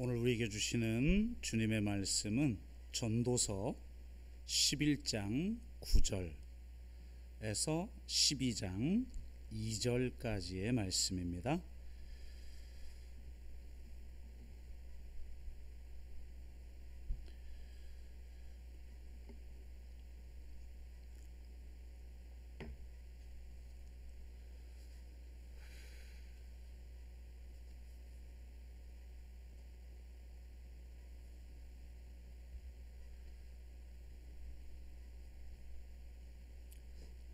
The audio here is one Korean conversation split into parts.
오늘 우리에게 주시는 주님의 말씀은 전도서 11장 9절에서 12장 2절까지의 말씀입니다.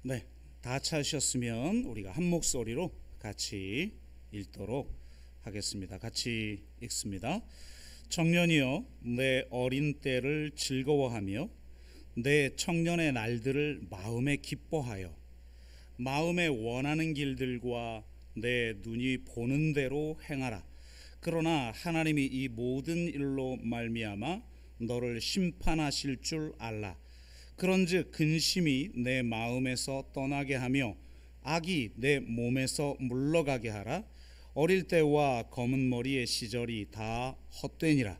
네, 다 찾으셨으면 우리가 한 목소리로 같이 읽도록 하겠습니다. 같이 읽습니다. 청년이여, 내 어린 때를 즐거워하며 내 청년의 날들을 마음에 기뻐하여 마음에 원하는 길들과 내 눈이 보는 대로 행하라. 그러나 하나님이 이 모든 일로 말미암아 너를 심판하실 줄 알라. 그런즉 근심이 내 마음에서 떠나게 하며 악이 내 몸에서 물러가게 하라. 어릴 때와 검은 머리의 시절이 다 헛되니라.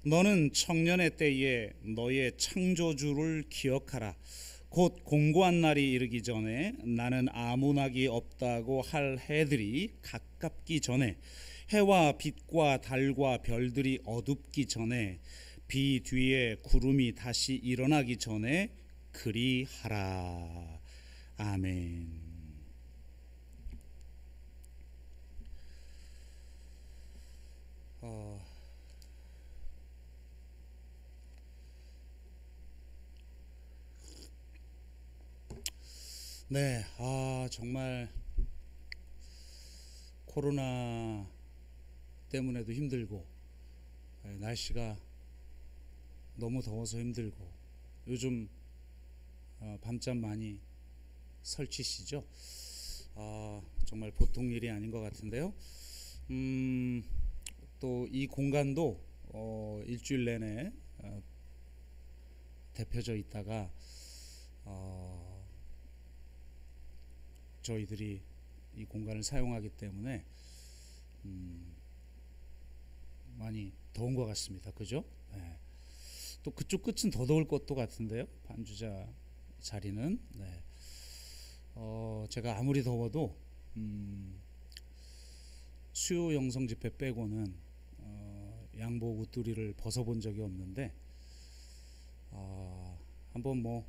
너는 청년의 때에 너의 창조주를 기억하라. 곧 공고한 날이 이르기 전에 나는 아무 낙이 없다고 할 해들이 가깝기 전에, 해와 빛과 달과 별들이 어둡기 전에, 비 뒤에 구름이 다시 일어나기 전에 그리하라. 아멘. 네, 정말 코로나 때문에도 힘들고, 날씨가 너무 더워서 힘들고, 요즘 밤잠 많이 설치시죠? 정말 보통 일이 아닌 것 같은데요. 또 이 공간도 일주일 내내 대표져 있다가 저희들이 이 공간을 사용하기 때문에 많이 더운 것 같습니다. 그죠? 네. 또 그쪽 끝은 더 더울 것도 같은데요. 반주자 자리는. 네. 제가 아무리 더워도 수요 영성 집회 빼고는 양복 웃두리를 벗어본 적이 없는데, 한번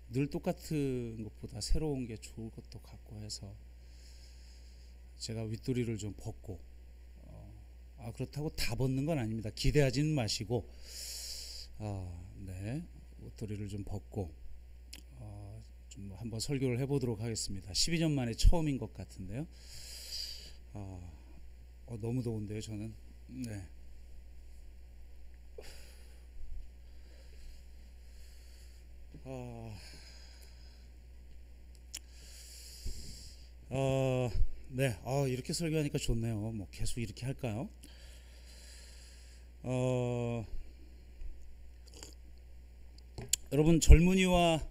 늘 똑같은 것보다 새로운 게 좋을 것도 같고 해서 제가 윗도리를 좀 벗고, 그렇다고 다 벗는 건 아닙니다. 기대하지는 마시고, 네, 옷도리를 좀 벗고 좀 한번 설교를 해보도록 하겠습니다. 12년 만에 처음인 것 같은데요. 너무 더운데요, 저는. 네. 네, 이렇게 설교하니까 좋네요. 계속 이렇게 할까요? 여러분, 젊은이와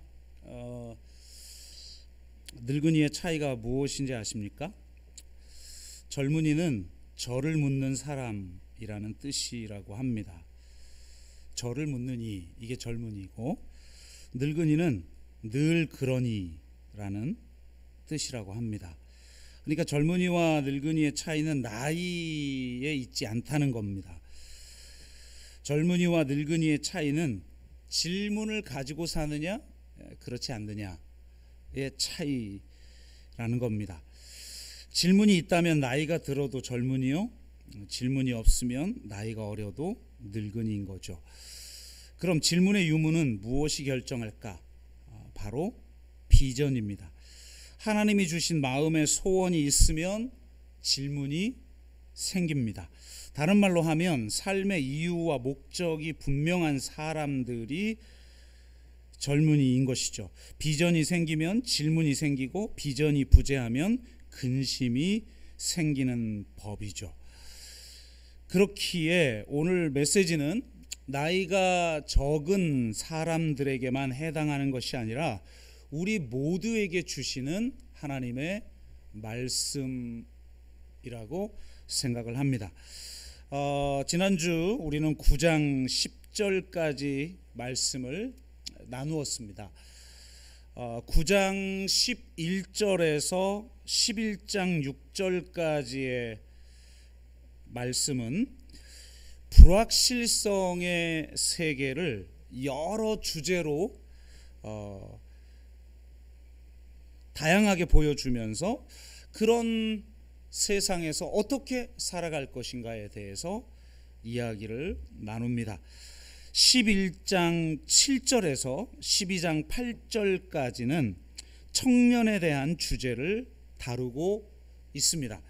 늙은이의 차이가 무엇인지 아십니까? 젊은이는 저를 묻는 사람이라는 뜻이라고 합니다. 저를 묻는 이, 이게 젊은이고, 늙은이는 늘 그러니라는 뜻이라고 합니다. 그러니까 젊은이와 늙은이의 차이는 나이에 있지 않다는 겁니다. 젊은이와 늙은이의 차이는 질문을 가지고 사느냐, 그렇지 않느냐의 차이라는 겁니다. 질문이 있다면 나이가 들어도 젊은이요, 질문이 없으면 나이가 어려도 늙은이인 거죠. 그럼 질문의 유무는 무엇이 결정할까? 바로 비전입니다. 하나님이 주신 마음의 소원이 있으면 질문이 생깁니다. 다른 말로 하면 삶의 이유와 목적이 분명한 사람들이 젊은이인 것이죠. 비전이 생기면 질문이 생기고, 비전이 부재하면 근심이 생기는 법이죠. 그렇기에 오늘 메시지는 나이가 적은 사람들에게만 해당하는 것이 아니라 우리 모두에게 주시는 하나님의 말씀이라고 생각을 합니다. 지난주 우리는 9장 10절까지 말씀을 나누었습니다. 9장 11절에서 11장 6절까지의 말씀은 불확실성의 세계를 여러 주제로 다양하게 보여주면서 그런 세상에서 어떻게 살아갈 것인가에 대해서 이야기를 나눕니다. 11장 7절에서 12장 8절까지는 청년에 대한 주제를 다루고 있습니다.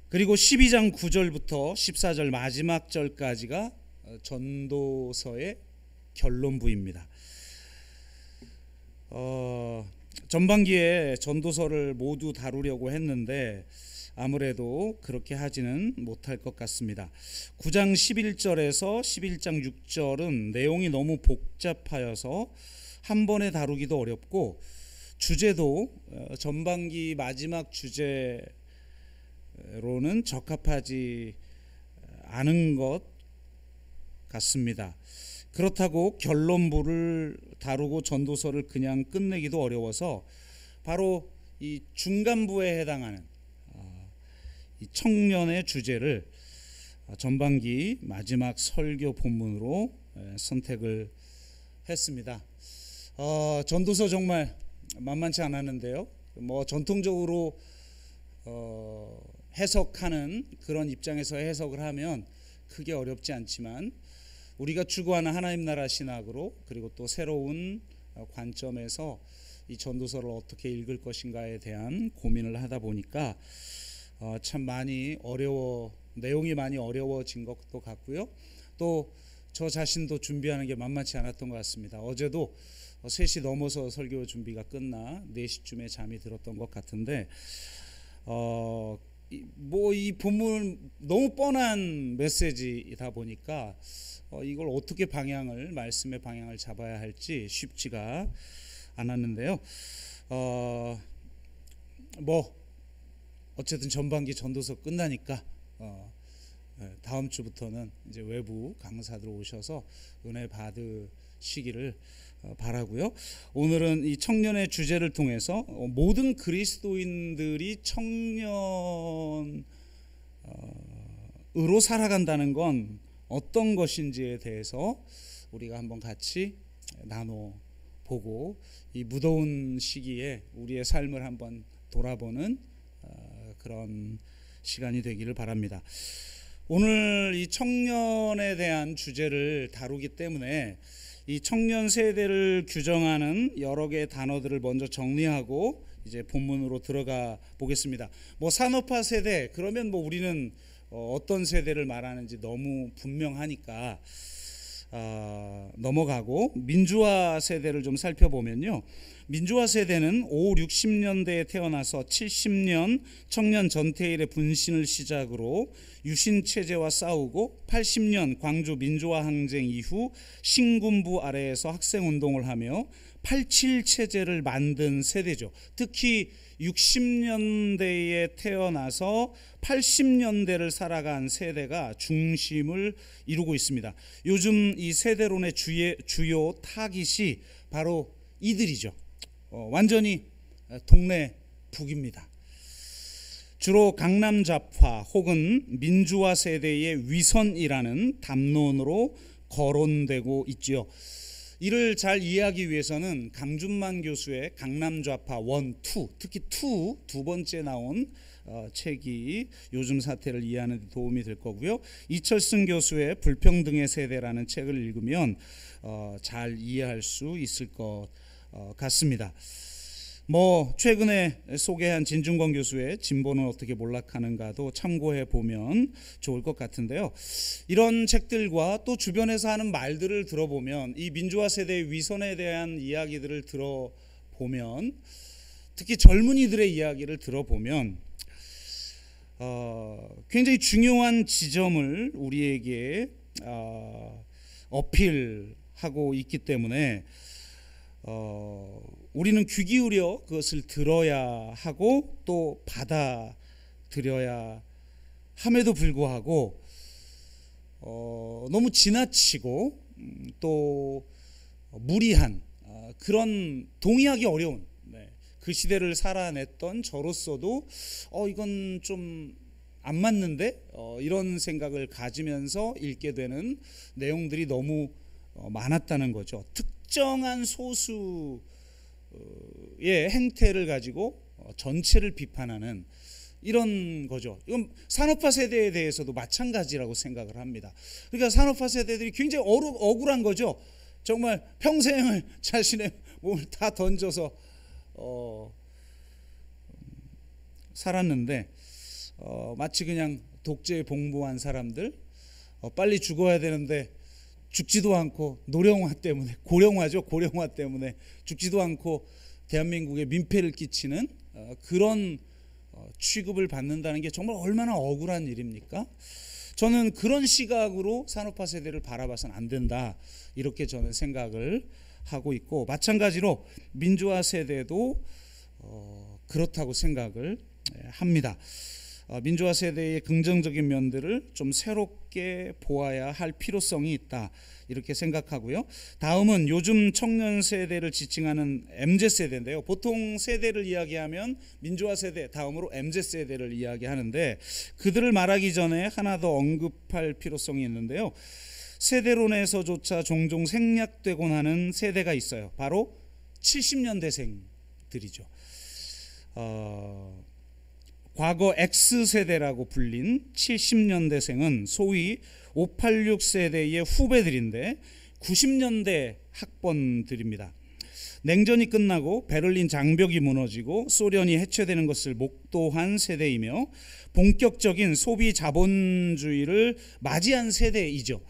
그리고 12장 9절부터 14절 마지막 절까지가 전도서의 결론부입니다. 전반기에 전도서를 모두 다루려고 했는데 아무래도 그렇게 하지는 못할 것 같습니다. 9장 11절에서 11장 6절은 내용이 너무 복잡하여서 한 번에 다루기도 어렵고 주제도 전반기 마지막 주제로는 적합하지 않은 것 같습니다. 그렇다고 결론부를 다루고 전도서를 그냥 끝내기도 어려워서 바로 이 중간부에 해당하는 이 청년의 주제를 전반기 마지막 설교 본문으로 선택을 했습니다. 전도서 정말 만만치 않았는데요. 전통적으로 해석하는 그런 입장에서 해석을 하면 크게 어렵지 않지만 우리가 추구하는 하나님 나라 신학으로 그리고 또 새로운 관점에서 이 전도서를 어떻게 읽을 것인가에 대한 고민을 하다 보니까 참 내용이 많이 어려워진 것도 같고요. 또 저 자신도 준비하는 게 만만치 않았던 것 같습니다. 어제도 3시 넘어서 설교 준비가 끝나 4시쯤에 잠이 들었던 것 같은데 이 본문 너무 뻔한 메시지이다 보니까 이걸 어떻게 말씀의 방향을 잡아야 할지 쉽지가 않았는데요. 어쨌든 전반기 전도서 끝나니까 다음 주부터는 이제 외부 강사들 오셔서 은혜 받으시기를 바라고요. 오늘은 이 청년의 주제를 통해서 모든 그리스도인들이 청년으로 살아간다는 건 어떤 것인지에 대해서 우리가 한번 같이 나눠보고 이 무더운 시기에 우리의 삶을 한번 돌아보는 그런 시간이 되기를 바랍니다. 오늘 이 청년에 대한 주제를 다루기 때문에 이 청년 세대를 규정하는 여러 개의 단어들을 먼저 정리하고 이제 본문으로 들어가 보겠습니다. 산업화 세대 그러면 우리는 어떤 세대를 말하는지 너무 분명하니까 넘어가고 민주화 세대를 좀 살펴보면요. 민주화 세대는 5, 60년대에 태어나서 70년 청년 전태일의 분신을 시작으로 유신체제와 싸우고 80년 광주 민주화 항쟁 이후 신군부 아래에서 학생운동을 하며 87 체제를 만든 세대죠. 특히 60년대에 태어나서 80년대를 살아간 세대가 중심을 이루고 있습니다. 요즘 이 세대론의 주요 타깃이 바로 이들이죠. 완전히 동네 북입니다. 주로 강남 좌파 혹은 민주화 세대의 위선이라는 담론으로 거론되고 있지요. 이를 잘 이해하기 위해서는 강준만 교수의 강남 좌파 1, 2, 특히 2, 두 번째 나온 책이 요즘 사태를 이해하는 데 도움이 될 거고요. 이철승 교수의 불평등의 세대라는 책을 읽으면 잘 이해할 수 있을 것 같습니다. 최근에 소개한 진중권 교수의 진보는 어떻게 몰락하는가도 참고해 보면 좋을 것 같은데요. 이런 책들과 또 주변에서 하는 말들을 들어보면 이 민주화 세대의 위선에 대한 이야기들을 들어보면 특히 젊은이들의 이야기를 들어보면 굉장히 중요한 지점을 우리에게 어필하고 있기 때문에 우리는 귀 기울여 그것을 들어야 하고 또 받아들여야 함에도 불구하고 너무 지나치고 또 무리한 그런 동의하기 어려운 그 시대를 살아냈던 저로서도 이건 좀 안 맞는데 이런 생각을 가지면서 읽게 되는 내용들이 너무 많았다는 거죠. 특정한 소수의 행태를 가지고 전체를 비판하는 이런 거죠. 이건 산업화 세대에 대해서도 마찬가지라고 생각을 합니다. 그러니까 산업화 세대들이 굉장히 억울한 거죠. 정말 평생을 자신의 몸을 다 던져서 살았는데 마치 그냥 독재에 봉부한 사람들, 빨리 죽어야 되는데 죽지도 않고 노령화 때문에, 고령화 때문에 죽지도 않고 대한민국에 민폐를 끼치는 그런 취급을 받는다는 게 정말 얼마나 억울한 일입니까? 저는 그런 시각으로 산업화 세대를 바라봐서는 안 된다, 이렇게 저는 생각을 하고 있고, 마찬가지로 민주화 세대도 그렇다고 생각을 합니다. 민주화 세대의 긍정적인 면들을 좀 새롭게 보아야 할 필요성이 있다, 이렇게 생각하고요. 다음은 요즘 청년 세대를 지칭하는 MZ세대인데요. 보통 세대를 이야기하면 민주화 세대, 다음으로 MZ세대를 이야기하는데, 그들을 말하기 전에 하나 더 언급할 필요성이 있는데요. 세대론에서조차 종종 생략되곤 하는 세대가 있어요. 바로 70년대생들이죠. 과거 X세대라고 불린 70년대생은 소위 586세대의 후배들인데 90년대 학번들입니다. 냉전이 끝나고 베를린 장벽이 무너지고 소련이 해체되는 것을 목도한 세대이며 본격적인 소비 자본주의를 맞이한 세대이죠.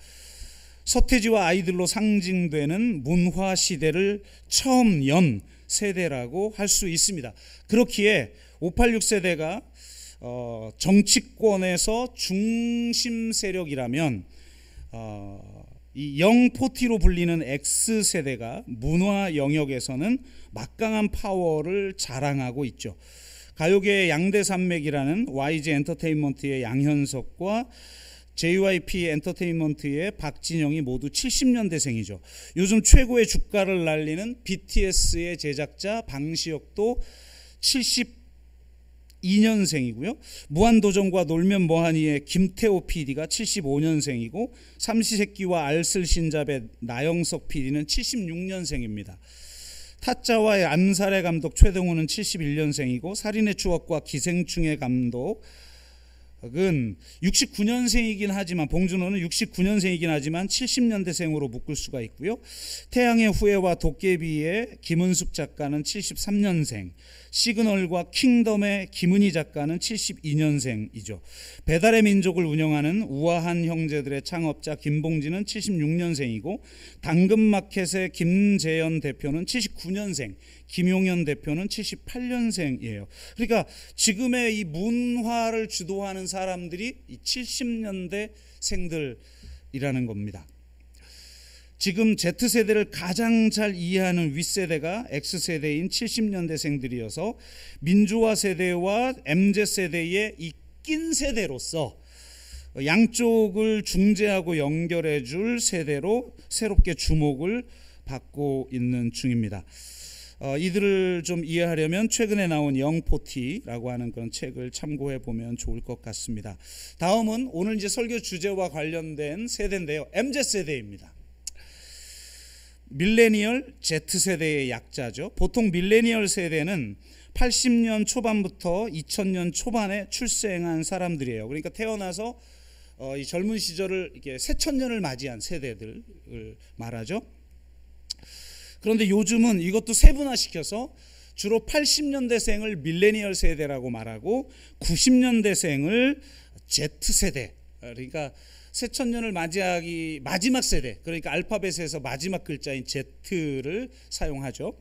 서태지와 아이들로 상징되는 문화 시대를 처음 연 세대라고 할 수 있습니다. 그렇기에 586세대가 정치권에서 중심 세력이라면 이 영포티로 불리는 X세대가 문화 영역에서는 막강한 파워를 자랑하고 있죠. 가요계의 양대 산맥이라는 YG 엔터테인먼트의 양현석과 JYP 엔터테인먼트의 박진영이 모두 70년대생이죠. 요즘 최고의 주가를 날리는 BTS의 제작자 방시혁도 72년생이고요. 무한도전과 놀면 뭐하니의 김태호 PD가 75년생이고 삼시세끼와 알쓸신잡의 나영석 PD는 76년생입니다. 타짜와의 암살의 감독 최동훈은 71년생이고 살인의 추억과 기생충의 감독은 69년생이긴 하지만, 봉준호는 69년생이긴 하지만 70년대생으로 묶을 수가 있고요. 태양의 후예와 도깨비의 김은숙 작가는 73년생, 시그널과 킹덤의 김은희 작가는 72년생이죠. 배달의 민족을 운영하는 우아한 형제들의 창업자 김봉진은 76년생이고 당근마켓의 김재현 대표는 79년생, 김용현 대표는 78년생이에요. 그러니까 지금의 이 문화를 주도하는 사람들이 이 70년대생들이라는 겁니다. 지금 Z세대를 가장 잘 이해하는 윗세대가 X세대인 70년대생들이어서 민주화 세대와 MZ세대의 이 낀 세대로서 양쪽을 중재하고 연결해 줄 세대로 새롭게 주목을 받고 있는 중입니다. 이들을 좀 이해하려면 최근에 나온 영포티라고 하는 그런 책을 참고해 보면 좋을 것 같습니다. 다음은 오늘 이제 설교 주제와 관련된 세대인데요. MZ세대입니다. 밀레니얼 Z세대의 약자죠. 보통 밀레니얼 세대는 80년 초반부터 2000년 초반에 출생한 사람들이에요. 그러니까 태어나서 이 젊은 시절을 이렇게 새천년을 맞이한 세대들을 말하죠. 그런데 요즘은 이것도 세분화시켜서 주로 80년대생을 밀레니얼 세대라고 말하고 90년대생을 Z세대, 그러니까 새천년을 맞이하기 마지막 세대, 그러니까 알파벳에서 마지막 글자인 Z를 사용하죠.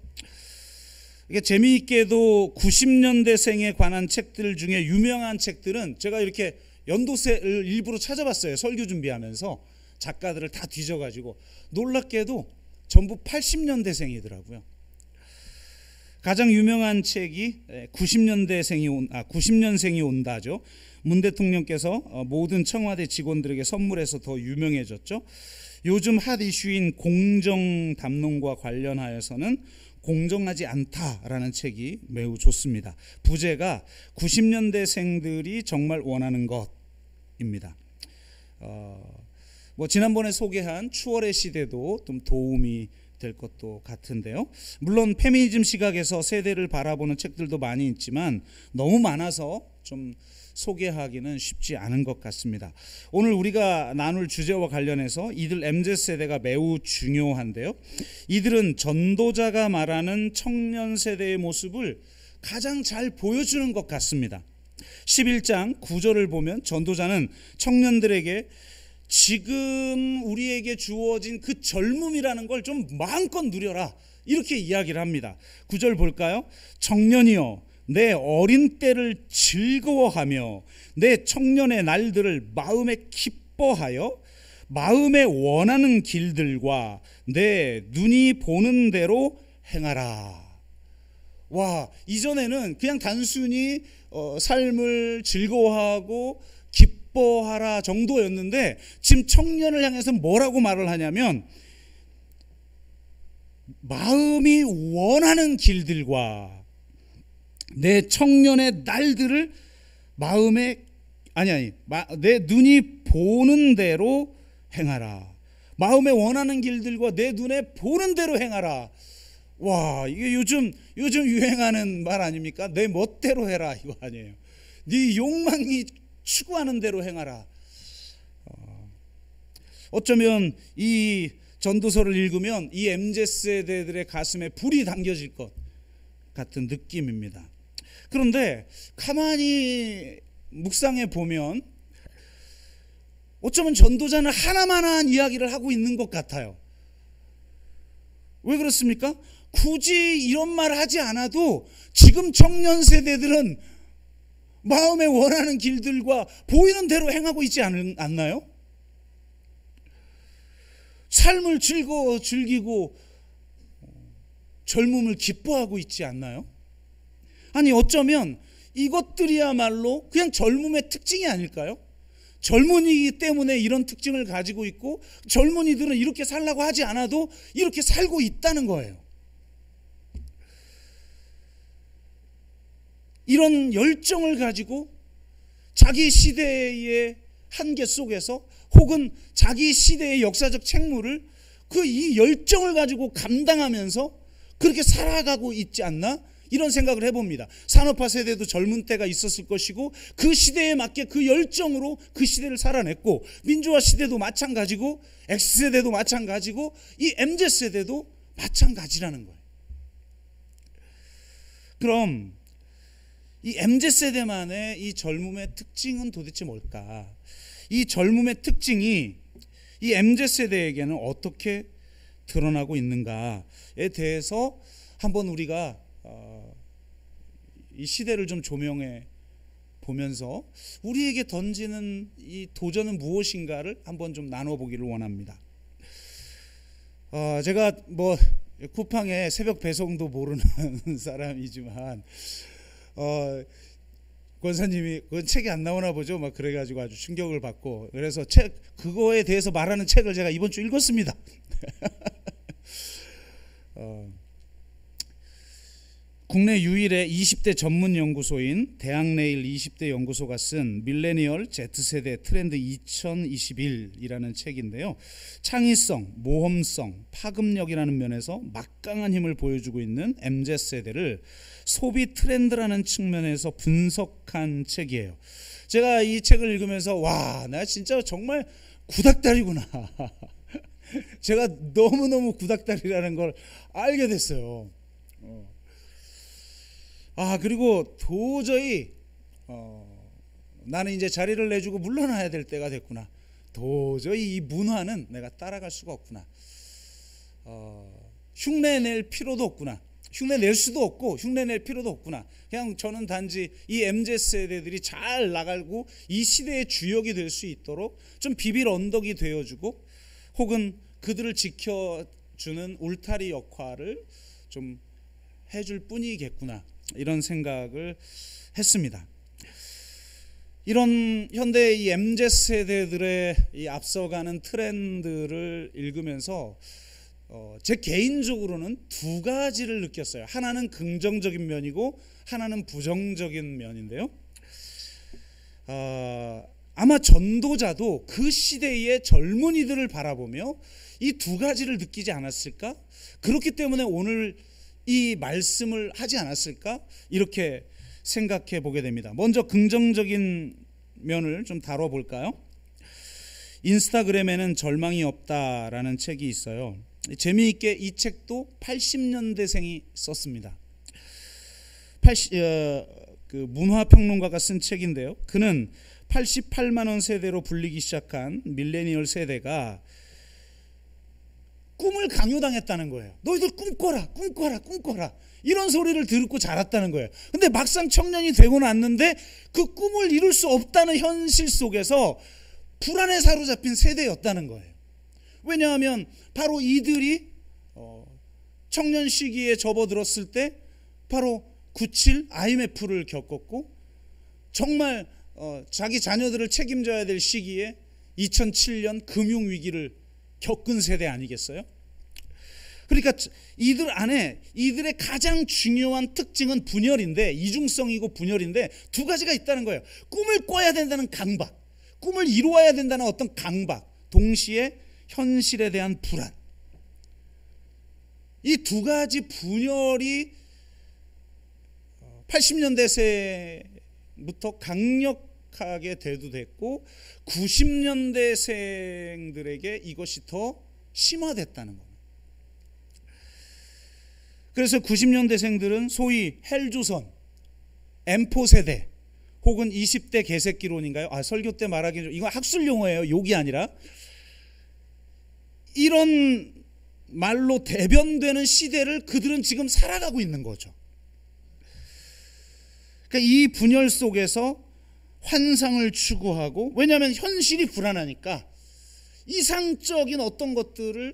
이게 재미있게도 90년대생에 관한 책들 중에 유명한 책들은 제가 이렇게 연도세를 일부러 찾아봤어요. 설교 준비하면서 작가들을 다 뒤져가지고 놀랍게도 전부 80년대생이더라고요. 가장 유명한 책이 90년생이 온다죠. 문 대통령께서 모든 청와대 직원들에게 선물해서 더 유명해졌죠. 요즘 핫 이슈인 공정 담론과 관련하여서는 공정하지 않다라는 책이 매우 좋습니다. 부제가 90년대생들이 정말 원하는 것입니다. 지난번에 소개한 추월의 시대도 좀 도움이 될 것도 같은데요. 물론 페미니즘 시각에서 세대를 바라보는 책들도 많이 있지만 너무 많아서 좀 소개하기는 쉽지 않은 것 같습니다. 오늘 우리가 나눌 주제와 관련해서 이들 MZ세대가 매우 중요한데요. 이들은 전도자가 말하는 청년 세대의 모습을 가장 잘 보여주는 것 같습니다. 11장 9절을 보면 전도자는 청년들에게 지금 우리에게 주어진 그 젊음이라는 걸 좀 마음껏 누려라, 이렇게 이야기를 합니다. 9절 볼까요? 청년이여, 내 어린 때를 즐거워하며 내 청년의 날들을 마음에 기뻐하여 마음에 원하는 길들과 내 눈이 보는 대로 행하라. 와, 이전에는 그냥 단순히 삶을 즐거워하고 기뻐하라 정도였는데 지금 청년을 향해서 뭐라고 말을 하냐면 마음이 원하는 길들과 내 청년의 날들을 내 눈이 보는 대로 행하라. 마음에 원하는 길들과 내 눈에 보는 대로 행하라. 와, 이게 요즘 유행하는 말 아닙니까? 내 멋대로 해라, 이거 아니에요. 네 욕망이 추구하는 대로 행하라. 어쩌면 이 전도서를 읽으면 이 MZ세대들의 가슴에 불이 당겨질 것 같은 느낌입니다. 그런데 가만히 묵상해 보면 어쩌면 전도자는 하나만한 이야기를 하고 있는 것 같아요. 왜 그렇습니까? 굳이 이런 말 하지 않아도 지금 청년 세대들은 마음에 원하는 길들과 보이는 대로 행하고 있지 않나요? 삶을 즐기고 젊음을 기뻐하고 있지 않나요? 아니, 어쩌면 이것들이야말로 그냥 젊음의 특징이 아닐까요? 젊은이기 때문에 이런 특징을 가지고 있고 젊은이들은 이렇게 살라고 하지 않아도 이렇게 살고 있다는 거예요. 이런 열정을 가지고 자기 시대의 한계 속에서 혹은 자기 시대의 역사적 책무를 이 열정을 가지고 감당하면서 그렇게 살아가고 있지 않나? 이런 생각을 해봅니다. 산업화 세대도 젊은 때가 있었을 것이고 그 시대에 맞게 그 열정으로 그 시대를 살아냈고 민주화 시대도 마찬가지고 X세대도 마찬가지고 이 MZ세대도 마찬가지라는 거예요. 그럼 이 MZ세대만의 이 젊음의 특징은 도대체 뭘까? 이 젊음의 특징이 이 MZ세대에게는 어떻게 드러나고 있는가에 대해서 한번 우리가 이 시대를 좀 조명해 보면서 우리에게 던지는 이 도전은 무엇인가를 한번 좀 나눠보기를 원합니다. 제가 쿠팡에 새벽 배송도 모르는 사람이지만 권사님이 그건 책이 안 나오나 보죠. 막 그래가지고 아주 충격을 받고 그래서 그거에 대해서 말하는 책을 제가 이번 주 읽었습니다. 국내 유일의 20대 전문 연구소인 대학내일 20대 연구소가 쓴 밀레니얼 Z세대 트렌드 2021이라는 책인데요. 창의성, 모험성, 파급력이라는 면에서 막강한 힘을 보여주고 있는 MZ세대를 소비 트렌드라는 측면에서 분석한 책이에요. 제가 이 책을 읽으면서 와, 나 진짜 정말 구닥다리구나. 제가 너무너무 구닥다리라는 걸 알게 됐어요. 그리고 도저히 나는 이제 자리를 내주고 물러나야 될 때가 됐구나. 도저히 이 문화는 내가 따라갈 수가 없구나. 흉내낼 필요도 없구나. 흉내낼 수도 없고 흉내낼 필요도 없구나. 그냥 저는 단지 이 MZ세대들이 잘 나가고 이 시대의 주역이 될 수 있도록 좀 비빌 언덕이 되어주고 혹은 그들을 지켜주는 울타리 역할을 좀 해줄 뿐이겠구나, 이런 생각을 했습니다. 이런 현대 이 MZ 세대들의 이 앞서가는 트렌드를 읽으면서 제 개인적으로는 두 가지를 느꼈어요. 하나는 긍정적인 면이고 하나는 부정적인 면인데요. 아마 전도자도 그 시대의 젊은이들을 바라보며 이 두 가지를 느끼지 않았을까? 그렇기 때문에 오늘 이 말씀을 하지 않았을까? 이렇게 생각해 보게 됩니다. 먼저 긍정적인 면을 좀 다뤄볼까요? 인스타그램에는 절망이 없다라는 책이 있어요. 재미있게 이 책도 80년대생이 썼습니다. 그 문화평론가가 쓴 책인데요. 그는 88만 원 세대로 불리기 시작한 밀레니얼 세대가 꿈을 강요당했다는 거예요. 너희들 꿈꿔라, 꿈꿔라, 꿈꿔라, 이런 소리를 듣고 자랐다는 거예요. 근데 막상 청년이 되고 났는데 그 꿈을 이룰 수 없다는 현실 속에서 불안에 사로잡힌 세대였다는 거예요. 왜냐하면 바로 이들이 청년 시기에 접어들었을 때 바로 97 IMF를 겪었고, 정말 자기 자녀들을 책임져야 될 시기에 2007년 금융위기를 겪은 세대 아니겠어요? 그러니까 이들 안에 이들의 가장 중요한 특징은 분열인데, 이중성이고 분열인데 두 가지가 있다는 거예요. 꿈을 꿔야 된다는 강박, 꿈을 이루어야 된다는 어떤 강박, 동시에 현실에 대한 불안. 이 두 가지 분열이 80년대생부터 강력하게 대두됐고 90년대생들에게 이것이 더 심화됐다는 겁니다. 그래서 90년대생들은 소위 헬조선, M4 세대 혹은 20대 개새끼론인가요? 설교 때 말하기는 좀, 이건 학술 용어예요. 욕이 아니라. 이런 말로 대변되는 시대를 그들은 지금 살아가고 있는 거죠. 그러니까 이 분열 속에서 환상을 추구하고, 왜냐하면 현실이 불안하니까 이상적인 어떤 것들을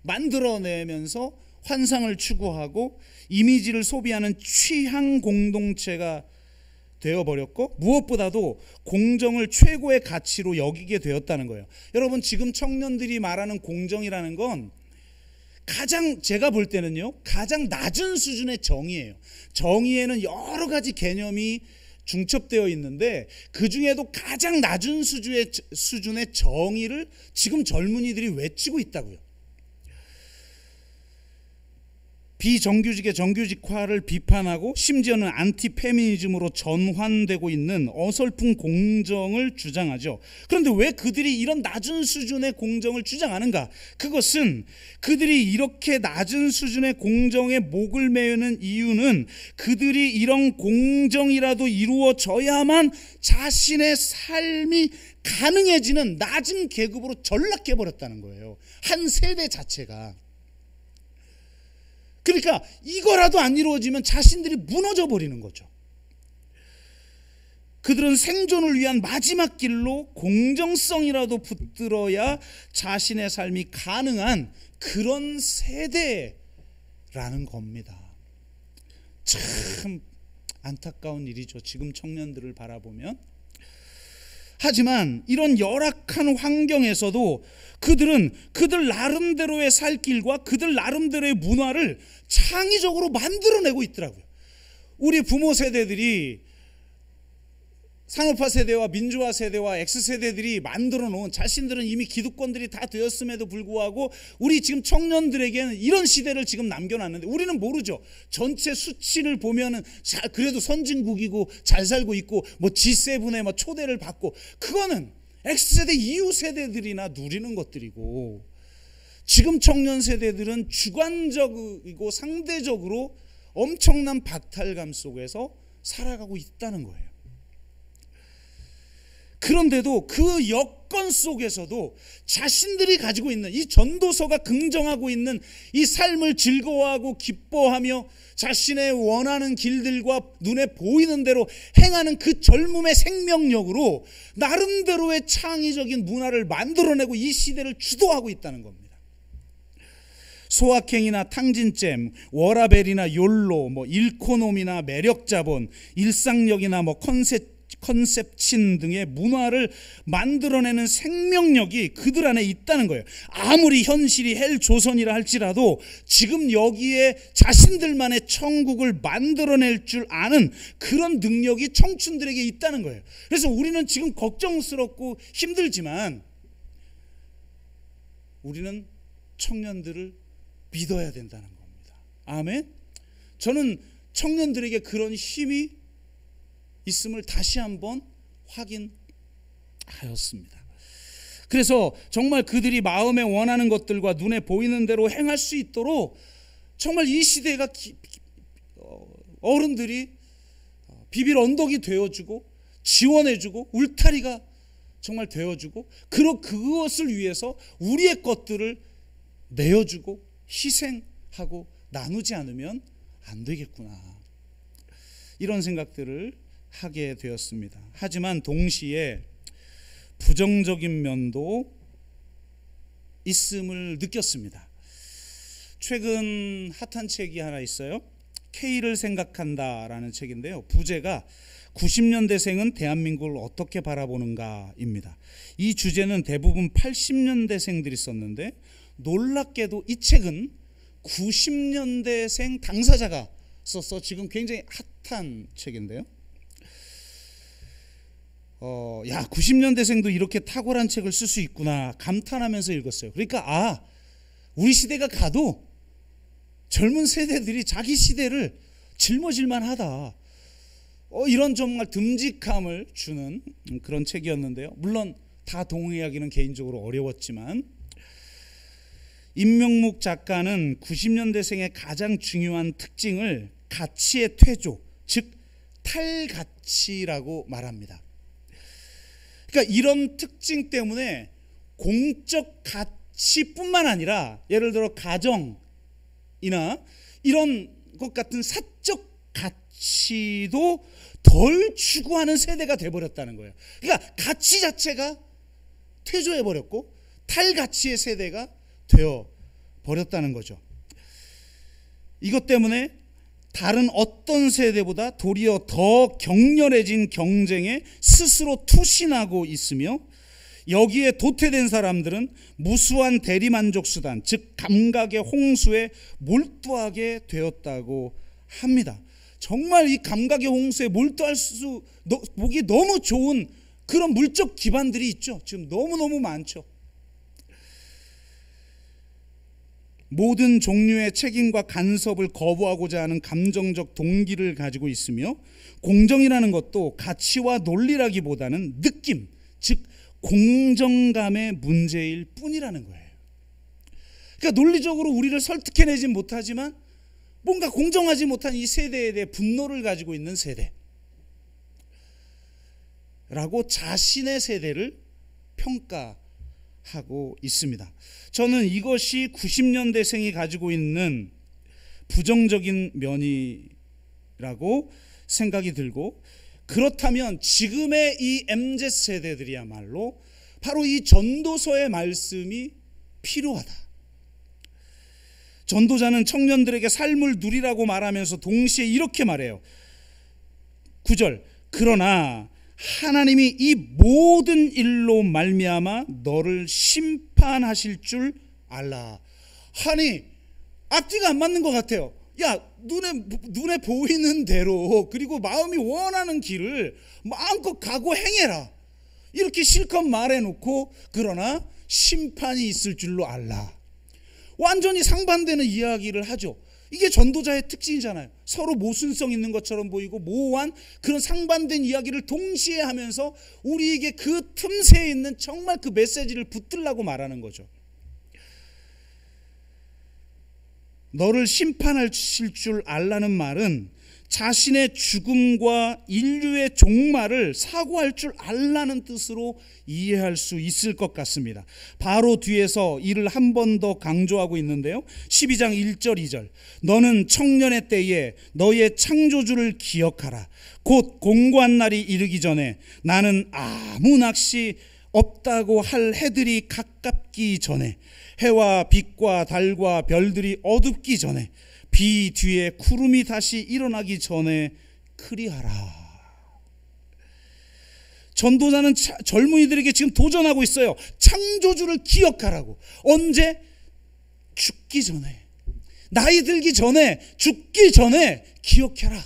만들어내면서 환상을 추구하고 이미지를 소비하는 취향 공동체가 되어버렸고, 무엇보다도 공정을 최고의 가치로 여기게 되었다는 거예요. 여러분, 지금 청년들이 말하는 공정이라는 건 제가 볼 때는요, 가장 낮은 수준의 정의예요. 정의에는 여러 가지 개념이 중첩되어 있는데 그 중에도 가장 낮은 수준의 정의를 지금 젊은이들이 외치고 있다고요. 비정규직의 정규직화를 비판하고 심지어는 안티페미니즘으로 전환되고 있는 어설픈 공정을 주장하죠. 그런데 왜 그들이 이런 낮은 수준의 공정을 주장하는가? 그것은 그들이 이렇게 낮은 수준의 공정에 목을 메우는 이유는 그들이 이런 공정이라도 이루어져야만 자신의 삶이 가능해지는 낮은 계급으로 전락해버렸다는 거예요. 한 세대 자체가. 그러니까 이거라도 안 이루어지면 자신들이 무너져 버리는 거죠. 그들은 생존을 위한 마지막 길로 공정성이라도 붙들어야 자신의 삶이 가능한 그런 세대라는 겁니다. 참 안타까운 일이죠, 지금 청년들을 바라보면. 하지만 이런 열악한 환경에서도 그들은 그들 나름대로의 살 길과 그들 나름대로의 문화를 창의적으로 만들어내고 있더라고요. 우리 부모 세대들이, 산업화 세대와 민주화 세대와 X세대들이 만들어 놓은, 자신들은 이미 기득권들이 다 되었음에도 불구하고 우리 지금 청년들에게는 이런 시대를 지금 남겨놨는데 우리는 모르죠. 전체 수치를 보면은 그래도 선진국이고 잘 살고 있고 G7의 초대를 받고, 그거는 X세대 이후 세대들이나 누리는 것들이고, 지금 청년 세대들은 주관적이고 상대적으로 엄청난 박탈감 속에서 살아가고 있다는 거예요. 그런데도 그 여건 속에서도 자신들이 가지고 있는 이 전도서가 긍정하고 있는 이 삶을 즐거워하고 기뻐하며 자신의 원하는 길들과 눈에 보이는 대로 행하는 그 젊음의 생명력으로 나름대로의 창의적인 문화를 만들어내고 이 시대를 주도하고 있다는 겁니다. 소확행이나 탕진잼, 워라벨이나 욜로, 일코노미나 매력자본, 일상력이나 컨셉친 등의 문화를 만들어내는 생명력이 그들 안에 있다는 거예요. 아무리 현실이 헬조선이라 할지라도 지금 여기에 자신들만의 천국을 만들어낼 줄 아는 그런 능력이 청춘들에게 있다는 거예요. 그래서 우리는 지금 걱정스럽고 힘들지만 우리는 청년들을 믿어야 된다는 겁니다. 아멘. 저는 청년들에게 그런 힘이 있음을 다시 한번 확인하였습니다. 그래서 정말 그들이 마음에 원하는 것들과 눈에 보이는 대로 행할 수 있도록 정말 이 시대가 어른들이 비빌 언덕이 되어주고 지원해주고 울타리가 정말 되어주고 그것을 위해서 우리의 것들을 내어주고 희생하고 나누지 않으면 안 되겠구나, 이런 생각들을 하게 되었습니다. 하지만 동시에 부정적인 면도 있음을 느꼈습니다. 최근 핫한 책이 하나 있어요. K를 생각한다라는 책인데요. 부제가 90년대생은 대한민국을 어떻게 바라보는가입니다. 이 주제는 대부분 80년대생들이 썼는데 놀랍게도 이 책은 90년대생 당사자가 써서 지금 굉장히 핫한 책인데요. 90년대생도 이렇게 탁월한 책을 쓸 수 있구나 감탄하면서 읽었어요. 그러니까 우리 시대가 가도 젊은 세대들이 자기 시대를 짊어질만 하다, 이런 정말 듬직함을 주는 그런 책이었는데요. 물론 다 동의하기는 개인적으로 어려웠지만 임명묵 작가는 90년대생의 가장 중요한 특징을 가치의 퇴조, 즉 탈가치라고 말합니다. 그러니까 이런 특징 때문에 공적 가치뿐만 아니라 예를 들어 가정이나 이런 것 같은 사적 가치도 덜 추구하는 세대가 돼버렸다는 거예요. 그러니까 가치 자체가 퇴조해버렸고 탈가치의 세대가 되어버렸다는 거죠. 이것 때문에 다른 어떤 세대보다 도리어 더 격렬해진 경쟁에 스스로 투신하고 있으며 여기에 도태된 사람들은 무수한 대리만족수단, 즉 감각의 홍수에 몰두하게 되었다고 합니다. 정말 이 감각의 홍수에 몰두할 수 보기 너무 좋은 그런 물적 기반들이 있죠. 지금 너무너무 많죠. 모든 종류의 책임과 간섭을 거부하고자 하는 감정적 동기를 가지고 있으며 공정이라는 것도 가치와 논리라기보다는 느낌, 즉 공정감의 문제일 뿐이라는 거예요. 그러니까 논리적으로 우리를 설득해내지 못하지만 뭔가 공정하지 못한 이 세대에 대해 분노를 가지고 있는 세대라고 자신의 세대를 평가하고 있습니다. 저는 이것이 90년대생이 가지고 있는 부정적인 면이라고 생각이 들고, 그렇다면 지금의 이 MZ세대들이야말로 바로 이 전도서의 말씀이 필요하다. 전도자는 청년들에게 삶을 누리라고 말하면서 동시에 이렇게 말해요. 9절, 그러나 하나님이 이 모든 일로 말미암아 너를 심판하실 줄 알라. 아니, 앞뒤가 안 맞는 것 같아요. 야, 눈에 보이는 대로 그리고 마음이 원하는 길을 마음껏 가고 행해라, 이렇게 실컷 말해놓고 그러나 심판이 있을 줄로 알라. 완전히 상반되는 이야기를 하죠. 이게 전도자의 특징이잖아요. 서로 모순성 있는 것처럼 보이고 모호한 그런 상반된 이야기를 동시에 하면서 우리에게 그 틈새에 있는 정말 그 메시지를 붙들라고 말하는 거죠. 너를 심판하실 줄 알라는 말은 자신의 죽음과 인류의 종말을 사고할 줄 알라는 뜻으로 이해할 수 있을 것 같습니다. 바로 뒤에서 이를 한 번 더 강조하고 있는데요. 12장 1절 2절, 너는 청년의 때에 너의 창조주를 기억하라. 곧 공고한 날이 이르기 전에 나는 아무 낚시 없다고 할 해들이 가깝기 전에, 해와 빛과 달과 별들이 어둡기 전에, 비 뒤에 구름이 다시 일어나기 전에 그리하라. 전도자는 젊은이들에게 지금 도전하고 있어요. 창조주를 기억하라고. 언제? 죽기 전에, 나이 들기 전에, 죽기 전에 기억해라.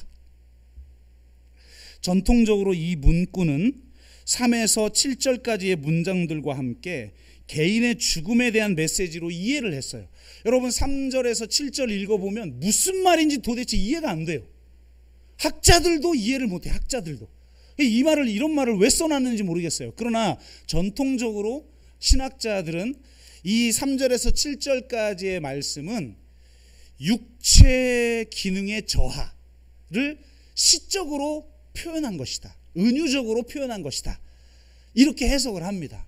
전통적으로 이 문구는 3에서 7절까지의 문장들과 함께 개인의 죽음에 대한 메시지로 이해를 했어요. 여러분 3절에서 7절 읽어보면 무슨 말인지 도대체 이해가 안 돼요. 학자들도 이해를 못해. 학자들도 이 말을, 이런 말을 왜 써놨는지 모르겠어요. 그러나 전통적으로 신학자들은 이 3절에서 7절까지의 말씀은 육체 기능의 저하를 시적으로 표현한 것이다, 은유적으로 표현한 것이다, 이렇게 해석을 합니다.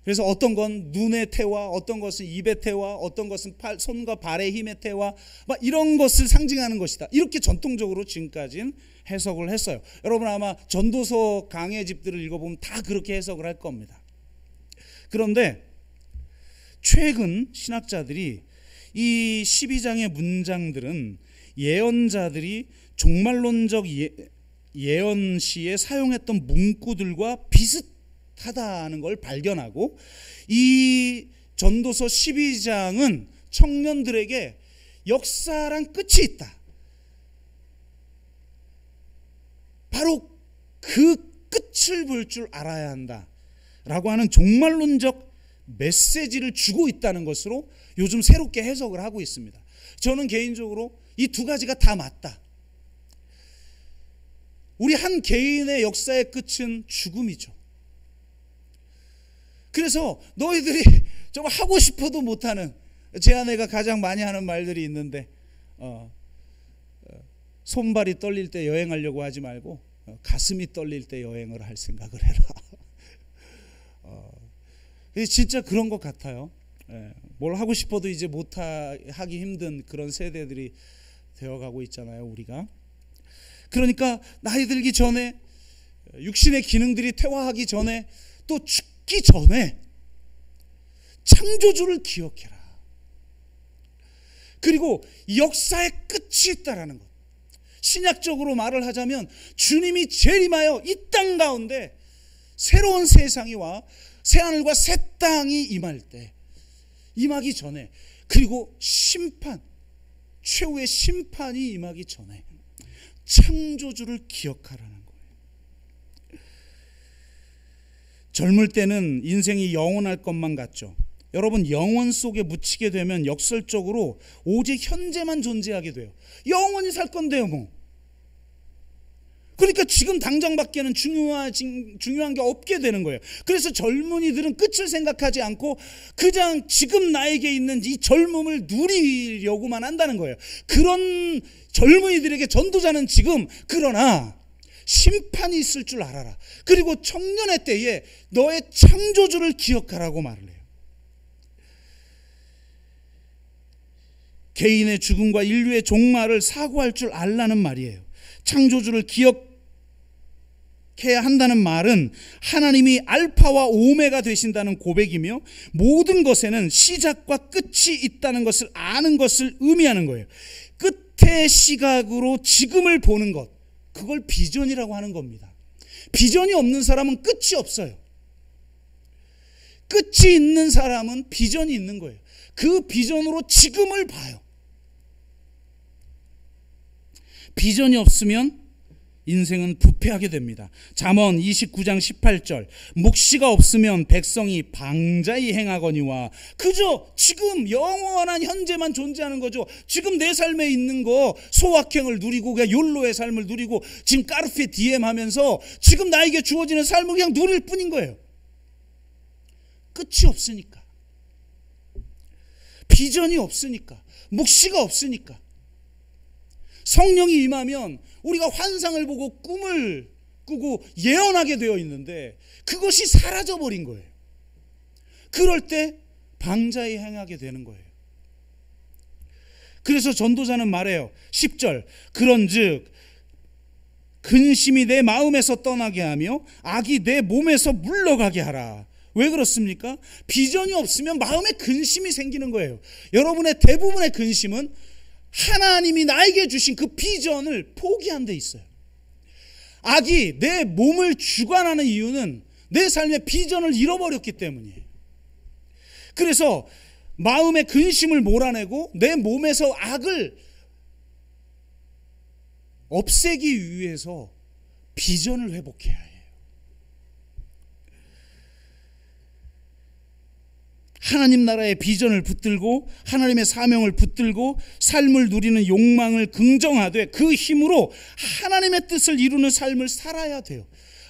그래서 어떤 건 눈의 태와, 어떤 것은 입의 태와, 어떤 것은 손과 발의 힘의 태와, 막 이런 것을 상징하는 것이다, 이렇게 전통적으로 지금까지는 해석을 했어요. 여러분 아마 전도서 강해 집들을 읽어보면 다 그렇게 해석을 할 겁니다. 그런데 최근 신학자들이 이 12장의 문장들은 예언자들이 종말론적 예언 시에 사용했던 문구들과 비슷하다는 걸 발견하고, 이 전도서 12장은 청년들에게 역사랑 끝이 있다, 바로 그 끝을 볼 줄 알아야 한다 라고 하는 종말론적 메시지를 주고 있다는 것으로 요즘 새롭게 해석을 하고 있습니다. 저는 개인적으로 이 두 가지가 다 맞다. 우리 한 개인의 역사의 끝은 죽음이죠. 그래서 너희들이 정말 하고 싶어도 못하는, 제 아내가 가장 많이 하는 말들이 있는데, 손발이 떨릴 때 여행하려고 하지 말고 가슴이 떨릴 때 여행을 할 생각을 해라. 진짜 그런 것 같아요. 뭘 하고 싶어도 이제 못하기 힘든 그런 세대들이 되어가고 있잖아요, 우리가. 그러니까 나이 들기 전에, 육신의 기능들이 퇴화하기 전에, 또 죽기 전에 창조주를 기억해라. 그리고 역사의 끝이 있다라는 것. 신약적으로 말을 하자면 주님이 재림하여 이 땅 가운데 새로운 세상이 와 새하늘과 새 땅이 임할 때, 임하기 전에, 그리고 심판, 최후의 심판이 임하기 전에 창조주를 기억하라는 거예요. 젊을 때는 인생이 영원할 것만 같죠. 여러분 영원 속에 묻히게 되면 역설적으로 오직 현재만 존재하게 돼요. 영원히 살 건데요 뭐. 그러니까 지금 당장 밖에는 중요한 게 없게 되는 거예요. 그래서 젊은이들은 끝을 생각하지 않고 그냥 지금 나에게 있는 이 젊음을 누리려고만 한다는 거예요. 그런 젊은이들에게 전도자는 지금, 그러나 심판이 있을 줄 알아라. 그리고 청년의 때에 너의 창조주를 기억하라고 말을 해요. 개인의 죽음과 인류의 종말을 사고할 줄 알라는 말이에요. 창조주를 기억해야 한다는 말은 하나님이 알파와 오메가 되신다는 고백이며, 모든 것에는 시작과 끝이 있다는 것을 아는 것을 의미하는 거예요. 끝의 시각으로 지금을 보는 것, 그걸 비전이라고 하는 겁니다. 비전이 없는 사람은 끝이 없어요. 끝이 있는 사람은 비전이 있는 거예요. 그 비전으로 지금을 봐요. 비전이 없으면 인생은 부패하게 됩니다. 잠언 29장 18절, 묵시가 없으면 백성이 방자히 행하거니와. 그저 지금 영원한 현재만 존재하는 거죠. 지금 내 삶에 있는 거, 소확행을 누리고 그냥 욜로의 삶을 누리고 지금 까르페 디엠 하면서 지금 나에게 주어지는 삶을 그냥 누릴 뿐인 거예요. 끝이 없으니까, 비전이 없으니까, 묵시가 없으니까. 성령이 임하면 우리가 환상을 보고 꿈을 꾸고 예언하게 되어 있는데 그것이 사라져버린 거예요. 그럴 때 방자히 행하게 되는 거예요. 그래서 전도자는 말해요. 10절, 그런즉 근심이 내 마음에서 떠나게 하며 악이 내 몸에서 물러가게 하라. 왜 그렇습니까? 비전이 없으면 마음에 근심이 생기는 거예요. 여러분의 대부분의 근심은 하나님이 나에게 주신 그 비전을 포기한 데 있어요. 악이 내 몸을 주관하는 이유는 내 삶의 비전을 잃어버렸기 때문이에요. 그래서 마음의 근심을 몰아내고 내 몸에서 악을 없애기 위해서 비전을 회복해야 해요. 하나님 나라의 비전을 붙들고 하나님의 사명을 붙들고 삶을 누리는 욕망을 긍정하되 그 힘으로 하나님의 뜻을 이루는 삶을 살아야 돼요.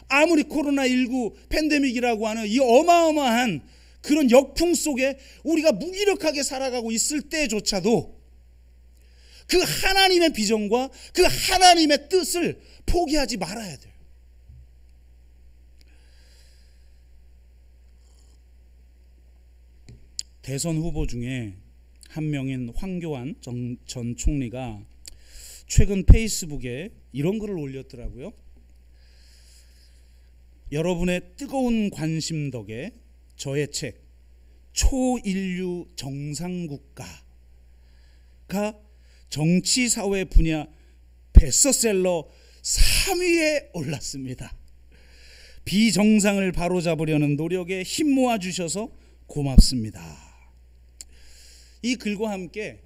아무리 코로나19 팬데믹이라고 하는 이 어마어마한 그런 역풍 속에 우리가 무기력하게 살아가고 있을 때조차도 그 하나님의 비전과 그 하나님의 뜻을 포기하지 말아야 돼요. 대선 후보 중에 한 명인 황교안 전 총리가 최근 페이스북에 이런 글을 올렸더라고요. 여러분의 뜨거운 관심 덕에 저의 책 초인류 정상국가가 정치사회 분야 베스트셀러 3위에 올랐습니다. 비정상을 바로잡으려는 노력에 힘 모아주셔서 고맙습니다. 이 글과 함께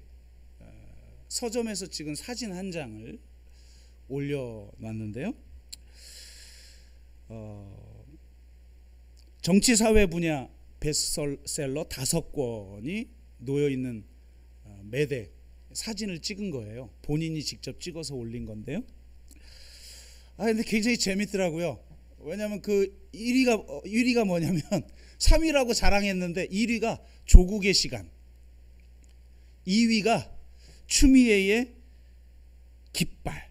서점에서 찍은 사진 한 장을 올려놨는데요. 정치사회 분야 베스트셀러 5권이 놓여있는 매대 사진을 찍은 거예요. 본인이 직접 찍어서 올린 건데요. 근데 굉장히 재밌더라고요. 왜냐하면 그 1위가 뭐냐면 3위라고 자랑했는데 1위가 조국의 시간, 2위가 추미애의 깃발.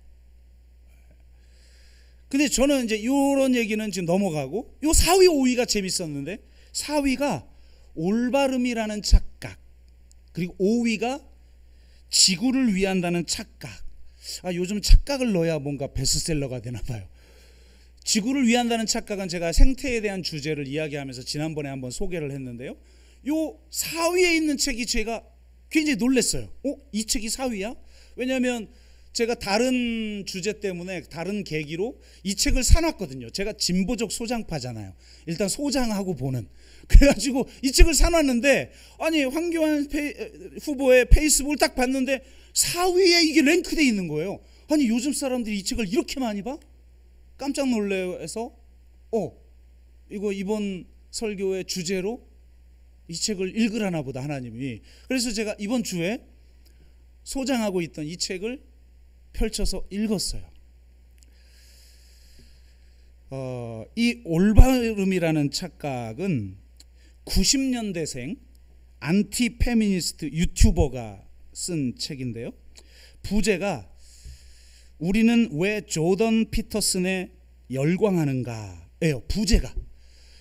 근데 저는 이제 이런 얘기는 지금 넘어가고 요 4위, 5위가 재밌었는데 4위가 올바름이라는 착각, 그리고 5위가 지구를 위한다는 착각. 요즘 착각을 넣어야 뭔가 베스트셀러가 되나 봐요. 지구를 위한다는 착각은 제가 생태에 대한 주제를 이야기하면서 지난번에 한번 소개를 했는데요. 요 4위에 있는 책이 제가 굉장히 놀랐어요. 이 책이 4위야? 왜냐하면 제가 다른 주제 때문에 다른 계기로 이 책을 사놨거든요. 제가 진보적 소장파잖아요. 일단 소장하고 보는. 그래가지고 이 책을 사놨는데 아니 황교안 후보의 페이스북을 딱 봤는데 4위에 이게 랭크되어 있는 거예요. 아니 요즘 사람들이 이 책을 이렇게 많이 봐? 깜짝 놀래서 이거 이번 설교의 주제로 이 책을 읽으라나 보다 하나님이. 그래서 제가 이번 주에 소장하고 있던 이 책을 펼쳐서 읽었어요. 이 올바름이라는 착각은 90년대생 안티페미니스트 유튜버가 쓴 책인데요. 부제가 우리는 왜 조던 피터슨에 열광하는가예요. 부제가.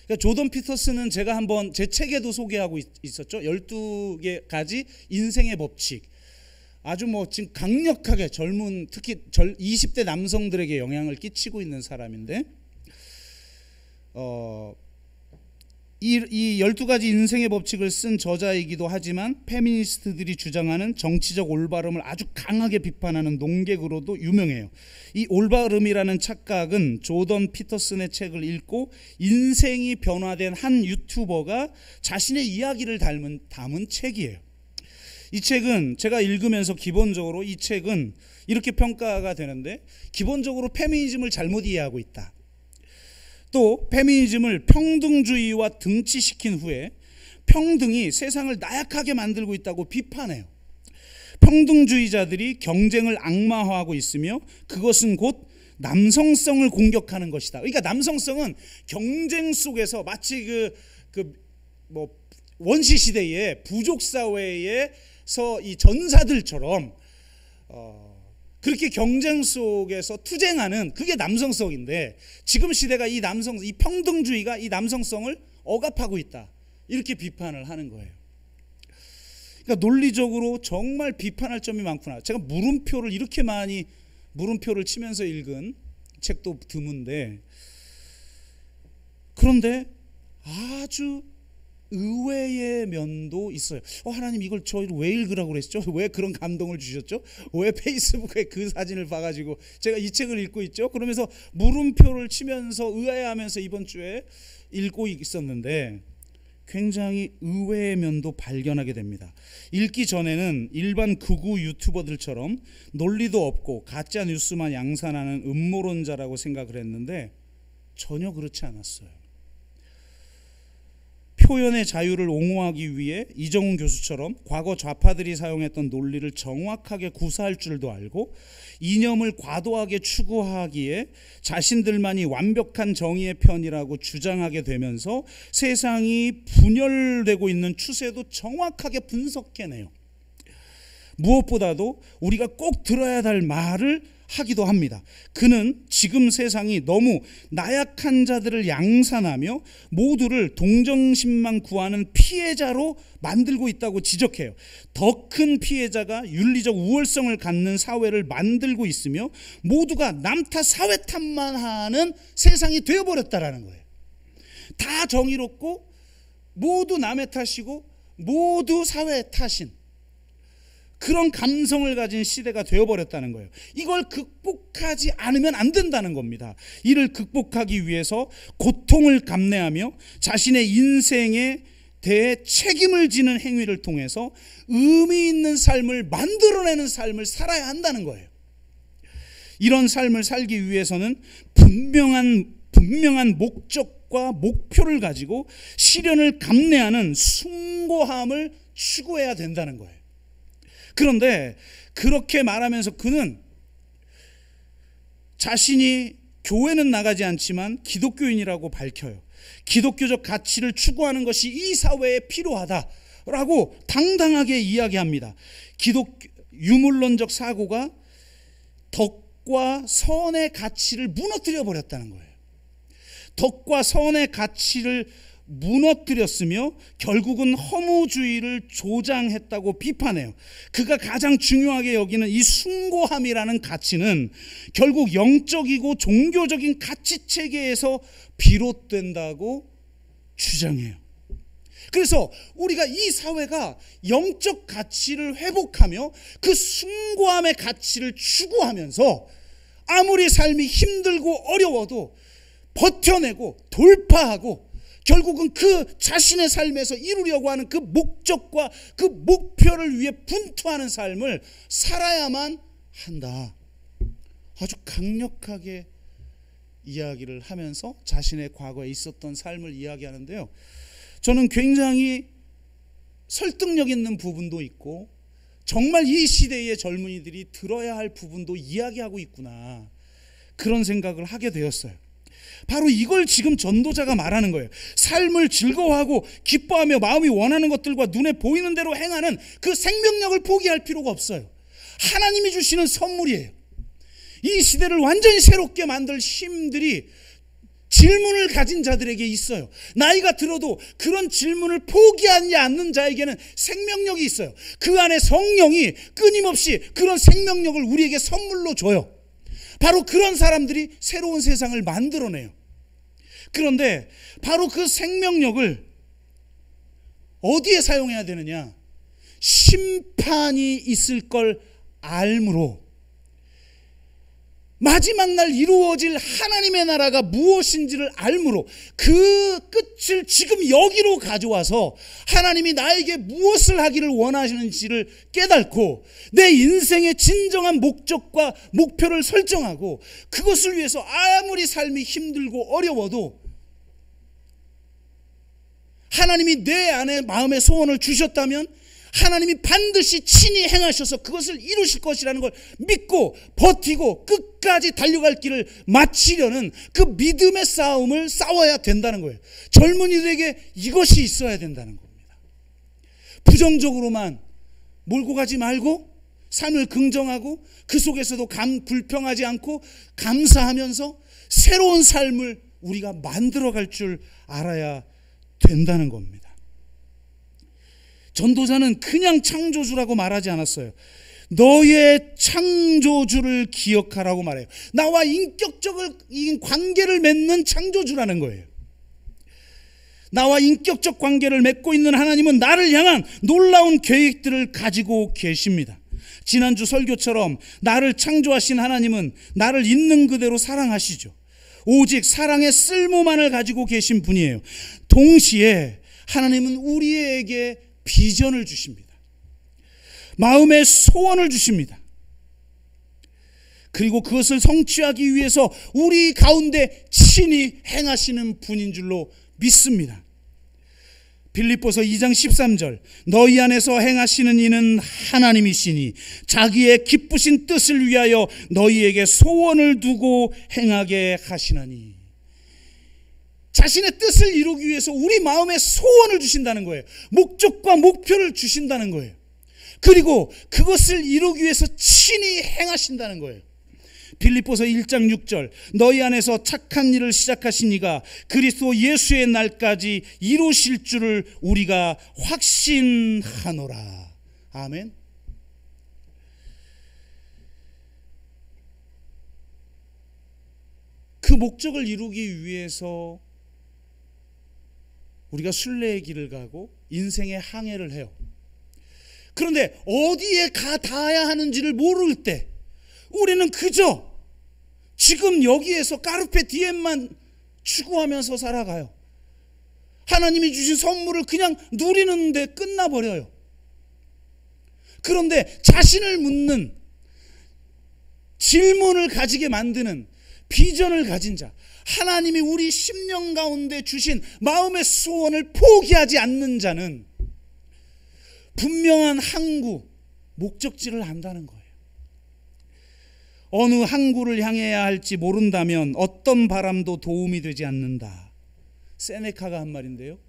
그러니까 조던 피터슨은 제가 한번 제 책에도 소개하고 있었죠. 12가지 인생의 법칙. 아주 지금 강력하게 젊은 특히 20대 남성들에게 영향을 끼치고 있는 사람인데 이 12가지 인생의 법칙을 쓴 저자이기도 하지만 페미니스트들이 주장하는 정치적 올바름을 아주 강하게 비판하는 논객으로도 유명해요. 이 올바름이라는 착각은 조던 피터슨의 책을 읽고 인생이 변화된 한 유튜버가 자신의 이야기를 담은 책이에요. 이 책은 제가 읽으면서 기본적으로 이 책은 이렇게 평가가 되는데 기본적으로 페미니즘을 잘못 이해하고 있다. 또 페미니즘을 평등주의와 등치시킨 후에 평등이 세상을 나약하게 만들고 있다고 비판해요. 평등주의자들이 경쟁을 악마화하고 있으며 그것은 곧 남성성을 공격하는 것이다. 그러니까 남성성은 경쟁 속에서 마치 원시 시대의 부족 사회에서 이 전사들처럼 그렇게 경쟁 속에서 투쟁하는 그게 남성성인데 지금 시대가 이 평등주의가 이 남성성을 억압하고 있다. 이렇게 비판을 하는 거예요. 그러니까 논리적으로 정말 비판할 점이 많구나. 제가 물음표를 이렇게 많이 물음표를 치면서 읽은 책도 드문데, 그런데 아주 의외의 면도 있어요. 하나님 이걸 저희를 왜 읽으라고 그랬죠? 왜 그런 감동을 주셨죠? 왜 페이스북에 그 사진을 봐가지고 제가 이 책을 읽고 있죠? 그러면서 물음표를 치면서 의아해하면서 이번 주에 읽고 있었는데 굉장히 의외의 면도 발견하게 됩니다. 읽기 전에는 일반 극우 유튜버들처럼 논리도 없고 가짜 뉴스만 양산하는 음모론자라고 생각을 했는데 전혀 그렇지 않았어요. 표현의 자유를 옹호하기 위해 이정훈 교수처럼 과거 좌파들이 사용했던 논리를 정확하게 구사할 줄도 알고, 이념을 과도하게 추구하기에 자신들만이 완벽한 정의의 편이라고 주장하게 되면서 세상이 분열되고 있는 추세도 정확하게 분석해내요. 무엇보다도 우리가 꼭 들어야 할 말을 하기도 합니다. 그는 지금 세상이 너무 나약한 자들을 양산하며 모두를 동정심만 구하는 피해자로 만들고 있다고 지적해요. 더 큰 피해자가 윤리적 우월성을 갖는 사회를 만들고 있으며 모두가 남 탓 사회 탓만 하는 세상이 되어버렸다라는 거예요. 다 정의롭고 모두 남의 탓이고 모두 사회 탓인 그런 감성을 가진 시대가 되어버렸다는 거예요. 이걸 극복하지 않으면 안 된다는 겁니다. 이를 극복하기 위해서 고통을 감내하며 자신의 인생에 대해 책임을 지는 행위를 통해서 의미 있는 삶을 만들어내는 삶을 살아야 한다는 거예요. 이런 삶을 살기 위해서는 분명한 목적과 목표를 가지고 시련을 감내하는 숭고함을 추구해야 된다는 거예요. 그런데 그렇게 말하면서 그는 자신이 교회는 나가지 않지만 기독교인이라고 밝혀요. 기독교적 가치를 추구하는 것이 이 사회에 필요하다라고 당당하게 이야기합니다. 유물론적 사고가 덕과 선의 가치를 무너뜨려 버렸다는 거예요. 덕과 선의 가치를 무너뜨렸으며 결국은 허무주의를 조장했다고 비판해요. 그가 가장 중요하게 여기는 이 숭고함이라는 가치는 결국 영적이고 종교적인 가치체계에서 비롯된다고 주장해요. 그래서 우리가 이 사회가 영적 가치를 회복하며 그 숭고함의 가치를 추구하면서 아무리 삶이 힘들고 어려워도 버텨내고 돌파하고 결국은 그 자신의 삶에서 이루려고 하는 그 목적과 그 목표를 위해 분투하는 삶을 살아야만 한다. 아주 강력하게 이야기를 하면서 자신의 과거에 있었던 삶을 이야기하는데요. 저는 굉장히 설득력 있는 부분도 있고 정말 이 시대의 젊은이들이 들어야 할 부분도 이야기하고 있구나, 그런 생각을 하게 되었어요. 바로 이걸 지금 전도자가 말하는 거예요. 삶을 즐거워하고 기뻐하며 마음이 원하는 것들과 눈에 보이는 대로 행하는 그 생명력을 포기할 필요가 없어요. 하나님이 주시는 선물이에요. 이 시대를 완전히 새롭게 만들 힘들이 질문을 가진 자들에게 있어요. 나이가 들어도 그런 질문을 포기하지 않는 자에게는 생명력이 있어요. 그 안에 성령이 끊임없이 그런 생명력을 우리에게 선물로 줘요. 바로 그런 사람들이 새로운 세상을 만들어내요. 그런데 바로 그 생명력을 어디에 사용해야 되느냐? 심판이 있을 걸 알므로 마지막 날 이루어질 하나님의 나라가 무엇인지를 알므로 그 끝을 지금 여기로 가져와서 하나님이 나에게 무엇을 하기를 원하시는지를 깨닫고 내 인생의 진정한 목적과 목표를 설정하고 그것을 위해서 아무리 삶이 힘들고 어려워도 하나님이 내 안에 마음의 소원을 주셨다면 하나님이 반드시 친히 행하셔서 그것을 이루실 것이라는 걸 믿고 버티고 끝까지 달려갈 길을 마치려는 그 믿음의 싸움을 싸워야 된다는 거예요. 젊은이들에게 이것이 있어야 된다는 겁니다. 부정적으로만 몰고 가지 말고 삶을 긍정하고 그 속에서도 불평하지 않고 감사하면서 새로운 삶을 우리가 만들어갈 줄 알아야 된다는 겁니다. 전도자는 그냥 창조주라고 말하지 않았어요. 너의 창조주를 기억하라고 말해요. 나와 인격적인 관계를 맺는 창조주라는 거예요. 나와 인격적 관계를 맺고 있는 하나님은 나를 향한 놀라운 계획들을 가지고 계십니다. 지난주 설교처럼 나를 창조하신 하나님은 나를 있는 그대로 사랑하시죠. 오직 사랑의 쓸모만을 가지고 계신 분이에요. 동시에 하나님은 우리에게 비전을 주십니다. 마음의 소원을 주십니다. 그리고 그것을 성취하기 위해서 우리 가운데 친히 행하시는 분인 줄로 믿습니다. 빌립보서 2장 13절, 너희 안에서 행하시는 이는 하나님이시니 자기의 기쁘신 뜻을 위하여 너희에게 소원을 두고 행하게 하시나니. 자신의 뜻을 이루기 위해서 우리 마음에 소원을 주신다는 거예요. 목적과 목표를 주신다는 거예요. 그리고 그것을 이루기 위해서 친히 행하신다는 거예요. 빌립보서 1장 6절, 너희 안에서 착한 일을 시작하신 이가 그리스도 예수의 날까지 이루실 줄을 우리가 확신하노라. 아멘. 그 목적을 이루기 위해서 우리가 순례의 길을 가고 인생의 항해를 해요. 그런데 어디에 닿아야 하는지를 모를 때 우리는 그저 지금 여기에서 까르페 디엠만 추구하면서 살아가요. 하나님이 주신 선물을 그냥 누리는데 끝나버려요. 그런데 자신을 묻는, 질문을 가지게 만드는 비전을 가진 자, 하나님이 우리 심령 가운데 주신 마음의 소원을 포기하지 않는 자는 분명한 항구, 목적지를 안다는 거예요. 어느 항구를 향해야 할지 모른다면 어떤 바람도 도움이 되지 않는다. 세네카가 한 말인데요.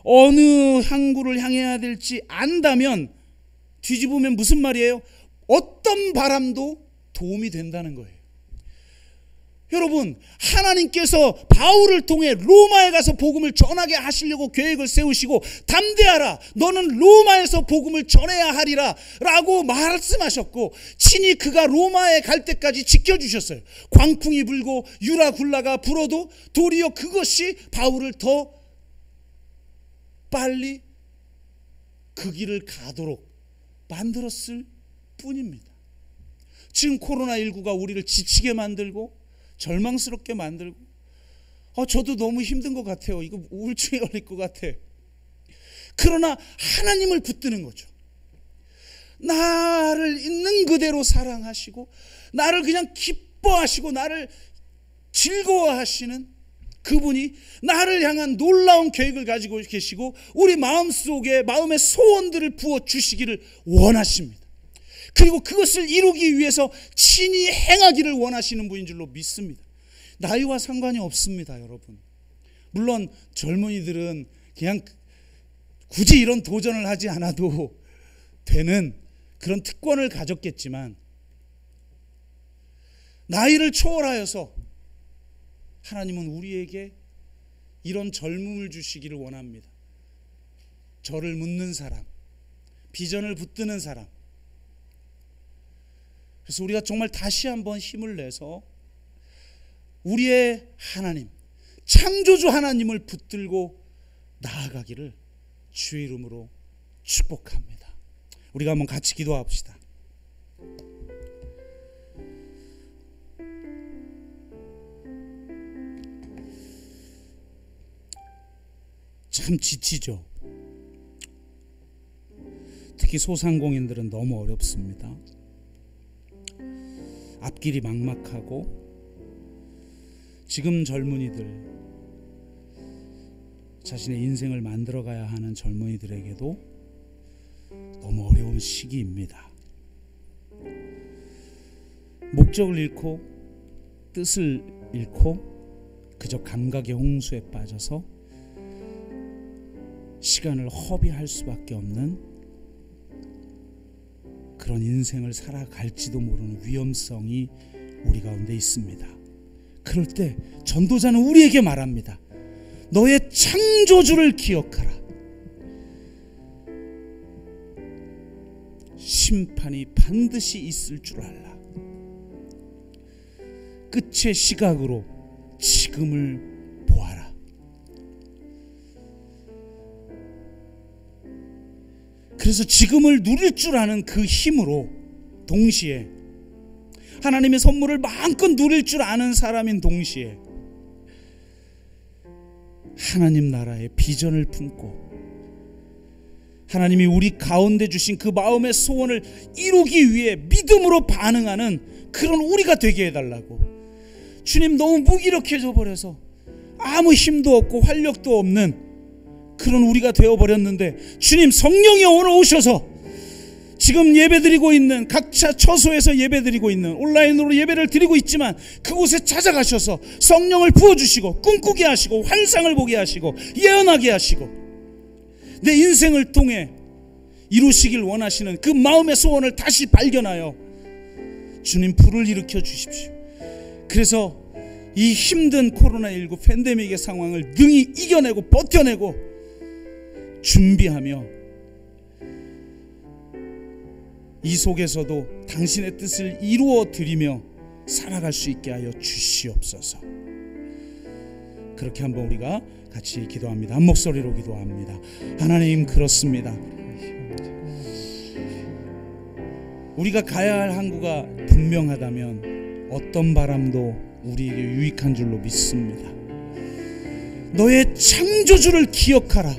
어느 항구를 향해야 될지 안다면, 뒤집으면 무슨 말이에요? 어떤 바람도 도움이 된다는 거예요. 여러분, 하나님께서 바울을 통해 로마에 가서 복음을 전하게 하시려고 계획을 세우시고, 담대하라, 너는 로마에서 복음을 전해야 하리라 라고 말씀하셨고, 친히 그가 로마에 갈 때까지 지켜주셨어요. 광풍이 불고 유라굴라가 불어도 도리어 그것이 바울을 더 빨리 그 길을 가도록 만들었을 뿐입니다. 지금 코로나19가 우리를 지치게 만들고 절망스럽게 만들고, 저도 너무 힘든 것 같아요. 이거 우울증에 걸릴 것 같아. 그러나 하나님을 붙드는 거죠. 나를 있는 그대로 사랑하시고, 나를 그냥 기뻐하시고, 나를 즐거워하시는 그분이 나를 향한 놀라운 계획을 가지고 계시고, 우리 마음속에 마음의 소원들을 부어주시기를 원하십니다. 그리고 그것을 이루기 위해서 친히 행하기를 원하시는 분인 줄로 믿습니다. 나이와 상관이 없습니다, 여러분. 물론 젊은이들은 그냥 굳이 이런 도전을 하지 않아도 되는 그런 특권을 가졌겠지만, 나이를 초월하여서 하나님은 우리에게 이런 젊음을 주시기를 원합니다. 저를 묻는 사람, 비전을 붙드는 사람. 그래서 우리가 정말 다시 한번 힘을 내서 우리의 하나님, 창조주 하나님을 붙들고 나아가기를 주의 이름으로 축복합니다. 우리가 한번 같이 기도합시다. 참 지치죠. 특히 소상공인들은 너무 어렵습니다. 앞길이 막막하고, 지금 젊은이들, 자신의 인생을 만들어가야 하는 젊은이들에게도 너무 어려운 시기입니다. 목적을 잃고 뜻을 잃고 그저 감각의 홍수에 빠져서 시간을 허비할 수밖에 없는 그런 인생을 살아갈지도 모르는 위험성이 우리 가운데 있습니다. 그럴 때 전도자는 우리에게 말합니다. 너의 창조주를 기억하라. 심판이 반드시 있을 줄 알라. 끝의 시각으로 지금을 보아라. 그래서 지금을 누릴 줄 아는 그 힘으로 동시에 하나님의 선물을 마음껏 누릴 줄 아는 사람인 동시에 하나님 나라의 비전을 품고 하나님이 우리 가운데 주신 그 마음의 소원을 이루기 위해 믿음으로 반응하는 그런 우리가 되게 해달라고. 주님, 너무 무기력해져 버려서 아무 힘도 없고 활력도 없는 그런 우리가 되어버렸는데, 주님 성령이 오늘 오셔서 지금 예배드리고 있는 각자 처소에서 예배드리고 있는 온라인으로 예배를 드리고 있지만 그곳에 찾아가셔서 성령을 부어주시고 꿈꾸게 하시고 환상을 보게 하시고 예언하게 하시고 내 인생을 통해 이루시길 원하시는 그 마음의 소원을 다시 발견하여 주님 불을 일으켜 주십시오. 그래서 이 힘든 코로나19 팬데믹의 상황을 능히 이겨내고 버텨내고 준비하며 이 속에서도 당신의 뜻을 이루어 드리며 살아갈 수 있게 하여 주시옵소서. 그렇게 한번 우리가 같이 기도합니다. 한 목소리로 기도합니다. 하나님, 그렇습니다. 우리가 가야 할 항구가 분명하다면 어떤 바람도 우리에게 유익한 줄로 믿습니다. 너의 창조주를 기억하라.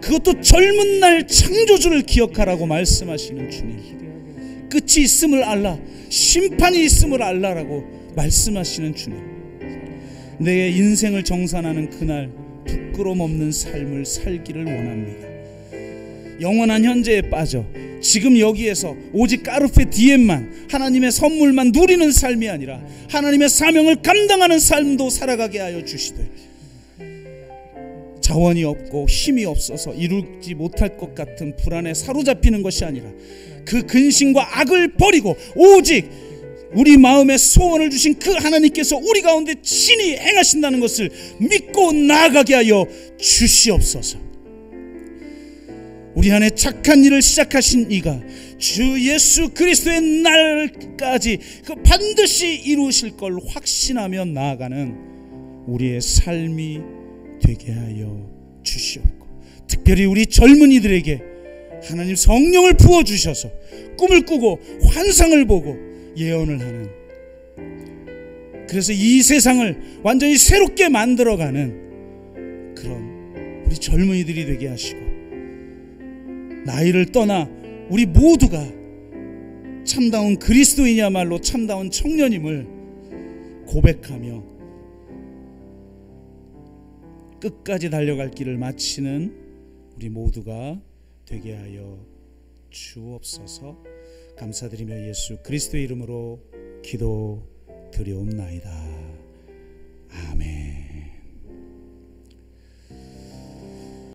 그것도 젊은 날 창조주를 기억하라고 말씀하시는 주님. 끝이 있음을 알라, 심판이 있음을 알라라고 말씀하시는 주님. 내 인생을 정산하는 그날 부끄럼 없는 삶을 살기를 원합니다. 영원한 현재에 빠져 지금 여기에서 오직 까르페 디엠만, 하나님의 선물만 누리는 삶이 아니라 하나님의 사명을 감당하는 삶도 살아가게 하여 주시되, 자원이 없고 힘이 없어서 이루지 못할 것 같은 불안에 사로잡히는 것이 아니라 그 근심과 악을 버리고 오직 우리 마음에 소원을 주신 그 하나님께서 우리 가운데 친히 행하신다는 것을 믿고 나아가게 하여 주시옵소서. 우리 안에 착한 일을 시작하신 이가 주 예수 그리스도의 날까지 그 반드시 이루실 걸 확신하며 나아가는 우리의 삶이 되게 하여 주시옵고, 특별히 우리 젊은이들에게 하나님 성령을 부어주셔서 꿈을 꾸고 환상을 보고 예언을 하는, 그래서 이 세상을 완전히 새롭게 만들어가는 그런 우리 젊은이들이 되게 하시고, 나이를 떠나 우리 모두가 참다운 그리스도인이야말로 참다운 청년임을 고백하며 끝까지 달려갈 길을 마치는 우리 모두가 되게 하여 주옵소서. 감사드리며 예수 그리스도의 이름으로 기도드리옵나이다. 아멘.